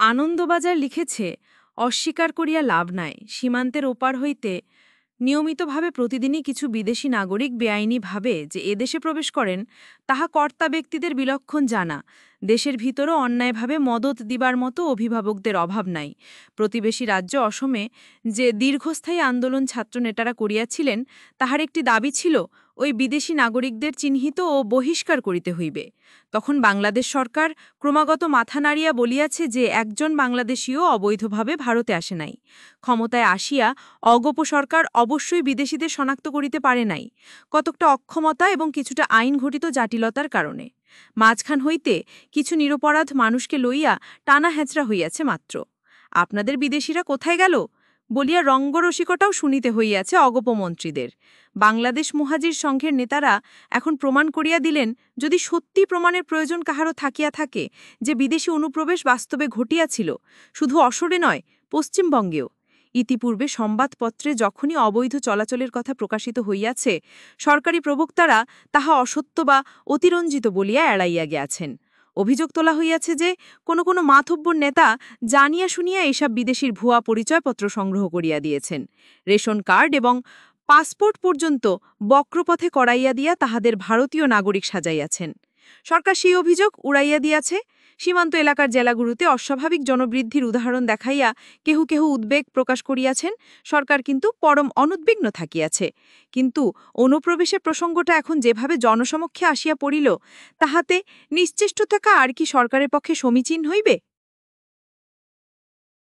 আনন্দবাজার লিখেছে, অস্বীকার করিয়া লাভ নাই, সীমান্তের ওপার হইতে নিয়মিতভাবে প্রতিদিনই কিছু বিদেশী নাগরিক বেআইনিভাবে যে এদেশে প্রবেশ করেন, তাহা কর্তা ব্যক্তিদের বিলক্ষণ জানা। দেশের ভিতরও অন্যায়ভাবে মদত দিবার মতো অভিভাবকদের অভাব নাই। প্রতিবেশী রাজ্য অসমে যে দীর্ঘস্থায়ী আন্দোলন ছাত্রনেতারা করিয়াছিলেন, তাহার একটি দাবি ছিল ওই বিদেশী নাগরিকদের চিহ্নিত ও বহিষ্কার করিতে হইবে। তখন বাংলাদেশ সরকার ক্রমাগত মাথা নাড়িয়া বলিয়াছে যে একজন বাংলাদেশীও অবৈধভাবে ভারতে আসে নাই। ক্ষমতায় আসিয়া অগপ সরকার অবশ্যই বিদেশিদের শনাক্ত করিতে পারে নাই, কতকটা অক্ষমতা এবং কিছুটা আইনঘটিত জটিলতার কারণে। মাঝখান হইতে কিছু নিরপরাধ মানুষকে লইয়া টানা হ্যাচড়া হইয়াছে মাত্র। আপনাদের বিদেশিরা কোথায় গেল বলিয়া রঙ্গরসিকতাও শুনিতে হইয়াছে অগপ মন্ত্রীদের। বাংলাদেশ মুহাজির সংঘের নেতারা এখন প্রমাণ করিয়া দিলেন, যদি সত্যি প্রমাণের প্রয়োজন কাহারও থাকিয়া থাকে যে বিদেশি অনুপ্রবেশ বাস্তবে ঘটিয়াছিল, শুধু অসরে নয়, পশ্চিমবঙ্গেও। ইতিপূর্বে সংবাদপত্রে যখনই অবৈধ চলাচলের কথা প্রকাশিত হইয়াছে, সরকারি প্রবক্তারা তাহা অসত্য বা অতিরঞ্জিত বলিয়া এড়াইয়া গিয়াছেন। অভিযোগ তোলা হইয়াছে যে কোনো কোনো মাতব্বর নেতা জানিয়া শুনিয়া এসব বিদেশির ভুয়া পরিচয়পত্র সংগ্রহ করিয়া দিয়েছেন। রেশন কার্ড এবং পাসপোর্ট পর্যন্ত বক্রপথে করাইয়া দিয়া তাহাদের ভারতীয় নাগরিক সাজাইয়াছেন। সরকার সেই অভিযোগ উড়াইয়া দিয়াছে। সীমান্ত এলাকার জেলাগুলোতে অস্বাভাবিক জনবৃদ্ধির উদাহরণ দেখাইয়া কেহু কেহু উদ্বেগ প্রকাশ করিয়াছেন। সরকার কিন্তু পরম অনুদ্বিগ্ন থাকিয়াছে। কিন্তু অনুপ্রবেশের প্রসঙ্গটা এখন যেভাবে জনসমক্ষে আসিয়া পড়িল, তাহাতে নিশ্চেষ্ট থাকা আর কি সরকারের পক্ষে সমীচীন হইবে?